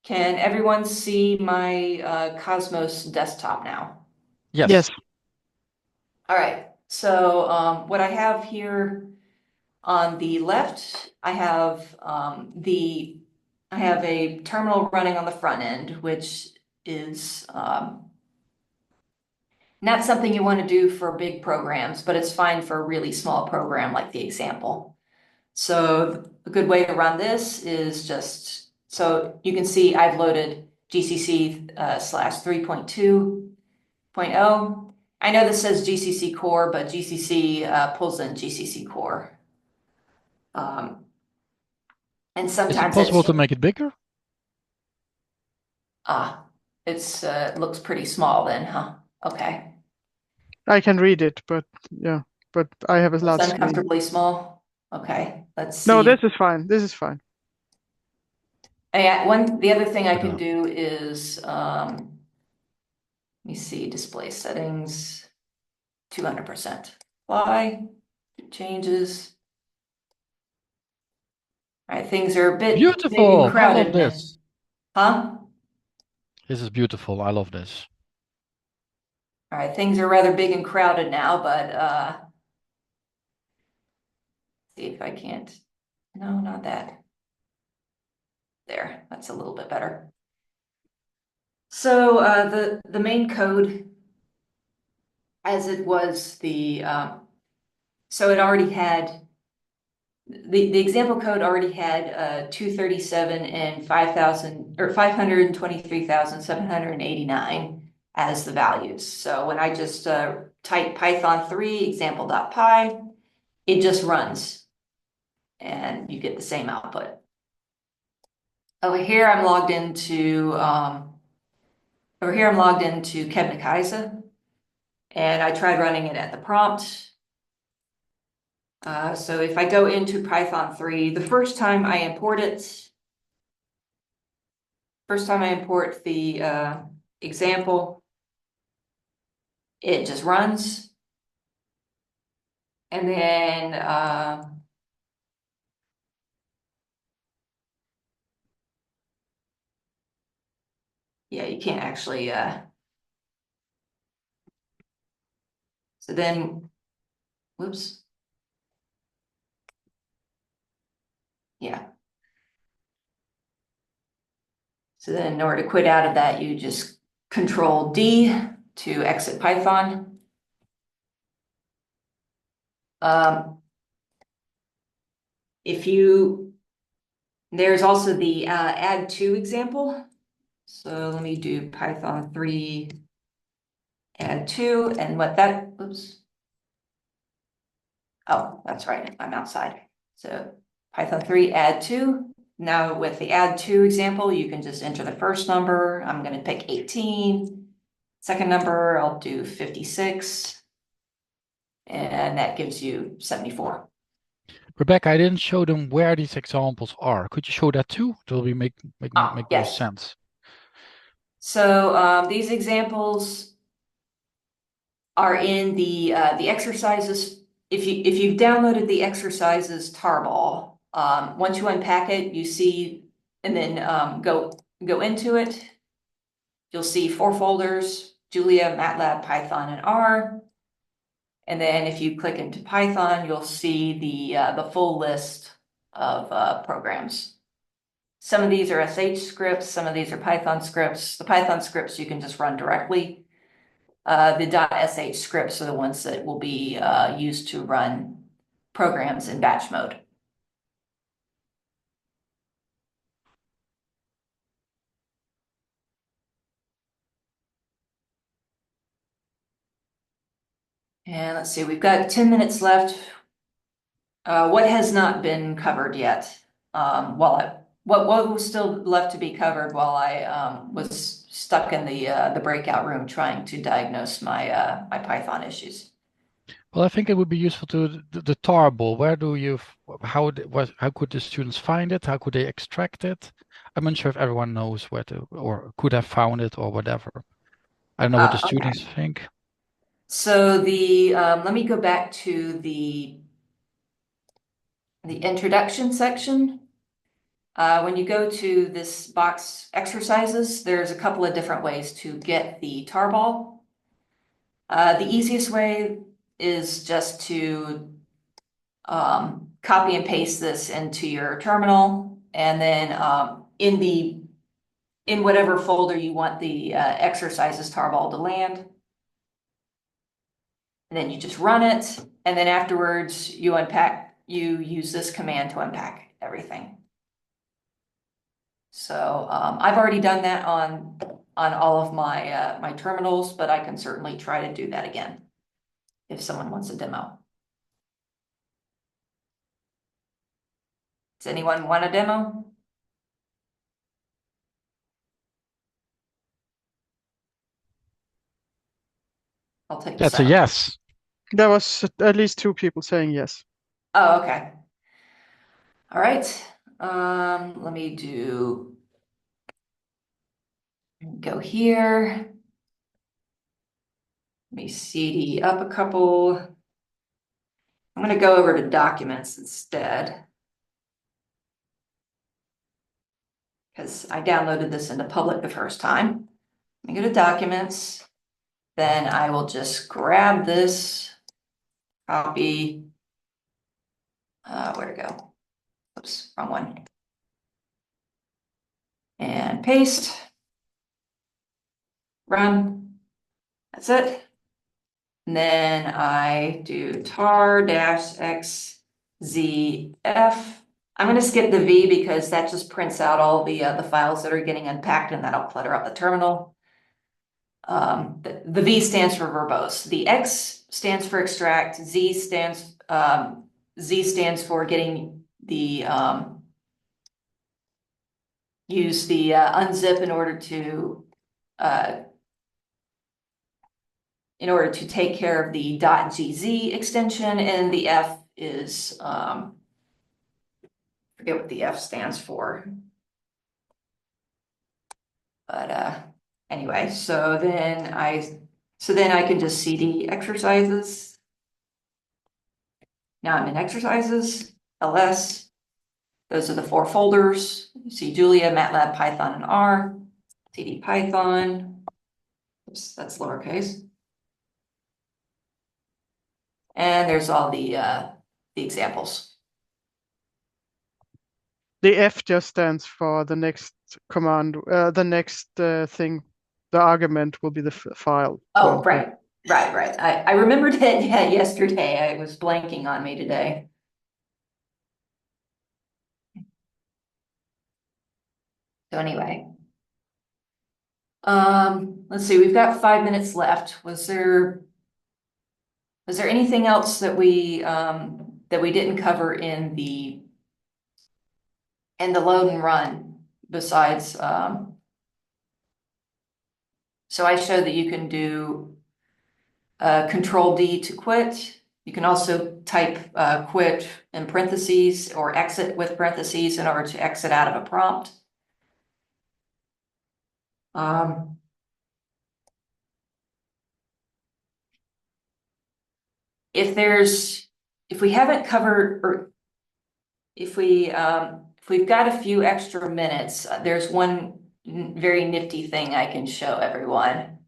Can everyone see my Cosmos desktop now? Yes. Yes. All right, so what I have here on the left, I have a terminal running on the front end, which is not something you want to do for big programs, but it's fine for a really small program like the example. So a good way to run this is just, so you can see I've loaded GCC slash 3.2.0. I know this says GCC core, but GCC pulls in GCC core. And Is it sometimes possible it's, to make it bigger? ah, it looks pretty small then, huh? Okay. I can read it, but yeah, but I have a It's large screen. uncomfortably small. Okay, let's No, see. this is fine. This is fine. The other thing I can Yeah. do is, let me see, display settings, 200%. Apply, changes. All right, things are a bit big and Beautiful. I love crowded now. this. Huh? This is beautiful. I love this. All right, things are rather big and crowded now, but see if I can't. No, not that. There, that's a little bit better. So the main code, as it was so it already had the example code already had 237 and 5,000 or 523,789 as the values. So when I just type Python 3 example.py, it just runs and you get the same output. Over here, I'm logged into Kebnekaise, and I tried running it at the prompt. So if I go into Python 3, the first time I import the example, it just runs. And then yeah, you can't actually so then whoops. Yeah. So then in order to quit out of that, you just Control D to exit Python. Um, there's also the add to example. So let me do Python 3 add to, and oops. Oh, that's right, I'm outside. So Python 3 add to. Now with the add to example, you can just enter the first number. I'm going to pick 18. Second number, I'll do 56. And that gives you 74. Rebecca, I didn't show them where these examples are. Could you show that too? It will be make more Yes. sense. So these examples are in the exercises. If you've downloaded the exercises tarball, once you unpack it, you see, and then go into it, you'll see 4 folders: Julia, Matlab, Python, and R. And then if you click into Python, you'll see the full list of programs. Some of these are SH scripts, some of these are Python scripts. The Python scripts you can just run directly. The .sh scripts are the ones that will be used to run programs in batch mode. And let's see, we've got 10 minutes left. What has not been covered yet? What was still left to be covered while I was stuck in the breakout room trying to diagnose my Python issues? Well, I think it would be useful to the tarball. Where do you, how could the students find it? How could they extract it? I'm unsure if everyone knows where to, or could have found it or whatever. I don't know what the Okay. students think. So let me go back to the introduction section. When you go to this box exercises, there's a couple of different ways to get the tarball. The easiest way is just to copy and paste this into your terminal, and then in whatever folder you want the exercises tarball to land. And then you just run it, and then afterwards you use this command to unpack everything. So I've already done that on all of my my terminals, but I can certainly try to do that again if someone wants a demo. Does anyone want a demo? I'll take the That's a silence. yes. There was at least 2 people saying yes. Oh, okay. All right. Let me go here. Let me CD up a couple. I'm going to go over to documents instead, because I downloaded this into public the first time. Let me go to documents. Then I will just grab this, copy, where to go? Oops, wrong one. And paste, run, that's it. And then I do tar-xzf. I'm going to skip the V because that just prints out all the files that are getting unpacked, and that'll clutter up the terminal. The V stands for verbose. The X stands for extract. Z stands for getting the use the unzip in order to take care of the .gz extension, and the F is forget what the F stands for. But anyway, so then I can just CD exercises. Now I'm in exercises, ls. Those are the 4 folders. You see Julia, Matlab, Python, and R. CD Python. Oops, that's lowercase. And there's all the examples. The F just stands for the next command, the next thing. The argument will be the file. Oh, right. I remembered it yesterday. It was blanking on me today. So anyway, let's see. We've got 5 minutes left. Was there anything else that we didn't cover in the load and run besides? So I showed that you can do Control D to quit. You can also type quit in parentheses or exit with parentheses in order to exit out of a prompt. If we haven't covered, or if we've got a few extra minutes, there's one very nifty thing I can show everyone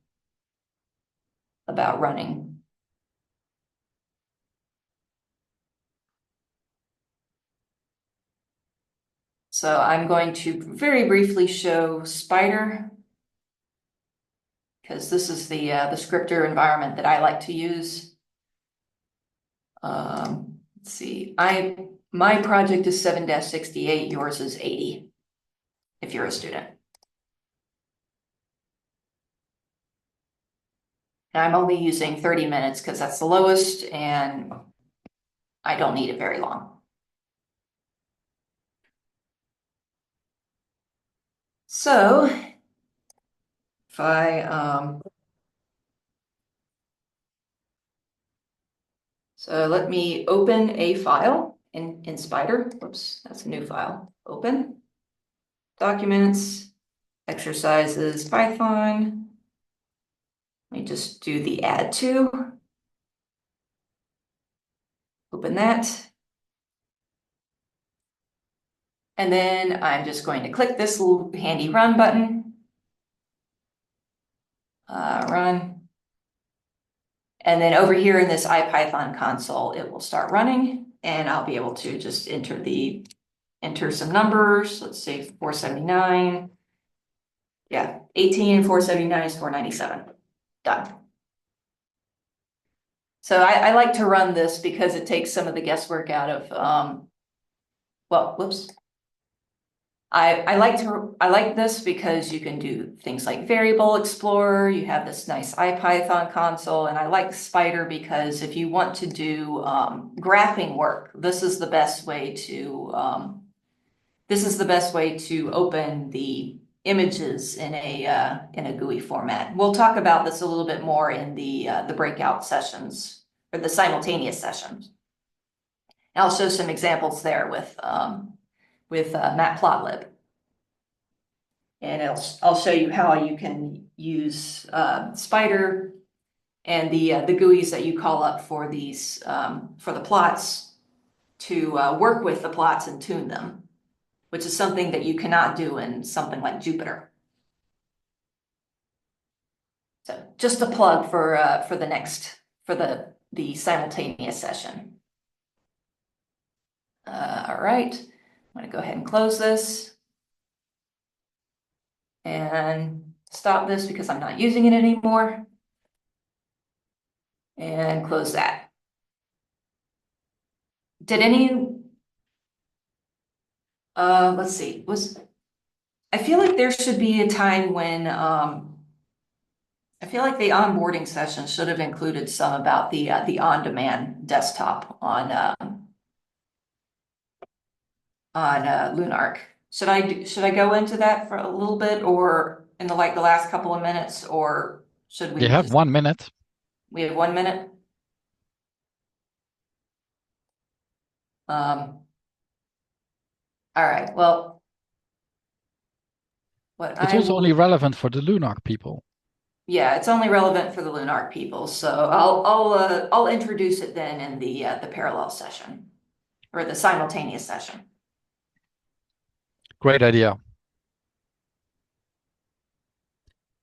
about running. So I'm going to very briefly show Spider, because this is the scripter environment that I like to use. Let's see, my project is 7-68, yours is 80, if you're a student. And I'm only using 30 minutes because that's the lowest, and I don't need it very long. So if so let me open a file in Spider. Oops, that's a new file. Open, documents, exercises, Python. Let me just do the add to. Open that. And then I'm just going to click this little handy run button. Run. And then over here in this IPython console, it will start running, and I'll be able to just enter some numbers. Let's say 479. Yeah, 18 and 479 is 497. Done. So I like to run this because it takes some of the guesswork out of, well, whoops. I like this because you can do things like Variable Explorer. You have this nice IPython console, and I like Spider because if you want to do graphing work, this is the best way to open the images in a GUI format. We'll talk about this a little bit more in the breakout sessions or the simultaneous sessions. And I'll show some examples there with Matlab. And I'll show you how you can use Spider and the GUIs that you call up for these for the plots to work with the plots and tune them, which is something that you cannot do in something like Jupyter. So just a plug for the simultaneous session. All right, I'm going to go ahead and close this and stop this because I'm not using it anymore, and close that. Did any let's see, I feel like there should be a time when I feel like the onboarding session should have included some about the on-demand desktop on LUNARC. Should I go into that for a little bit, or in the last couple of minutes, or should we? You have 1 minute. We have 1 minute. All right. Well, It's also only relevant for the LUNARC people. Yeah, it's only relevant for the LUNARC people. So I'll introduce it then in the parallel session or the simultaneous session. Great idea.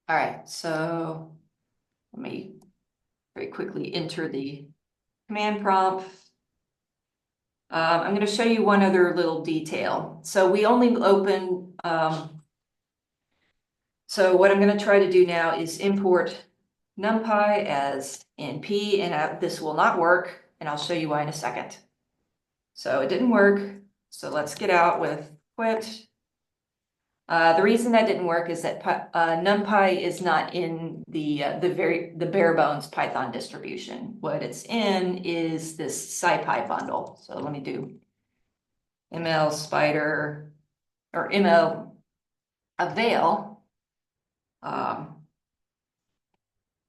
All right, so let me very quickly enter the command prompt. I'm going to show you one other little detail. So we only open, so what I'm going to try to do now is import NumPy as NP, and this will not work, and I'll show you why in a second. So it didn't work, so let's get out with quit. The reason that didn't work is that NumPy is not in the bare bones Python distribution. What it's in is this SciPy bundle. So let me do ML Spider or ML Avail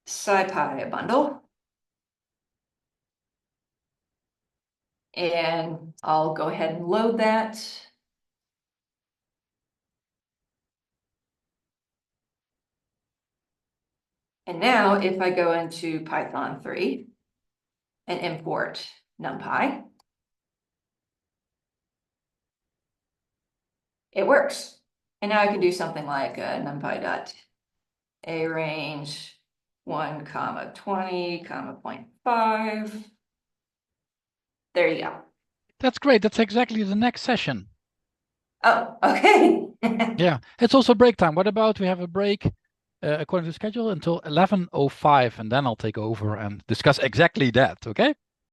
SciPy bundle, and I'll go ahead and load that. And now if I go into Python 3 and import NumPy, it works. And now I can do something like NumPy.arange 1, 20, 0.5. There you go. That's great. That's exactly the next session. Oh, okay. Yeah, it's also break time. What about we have a break according to schedule until 11:05, and then I'll take over and discuss exactly that, okay?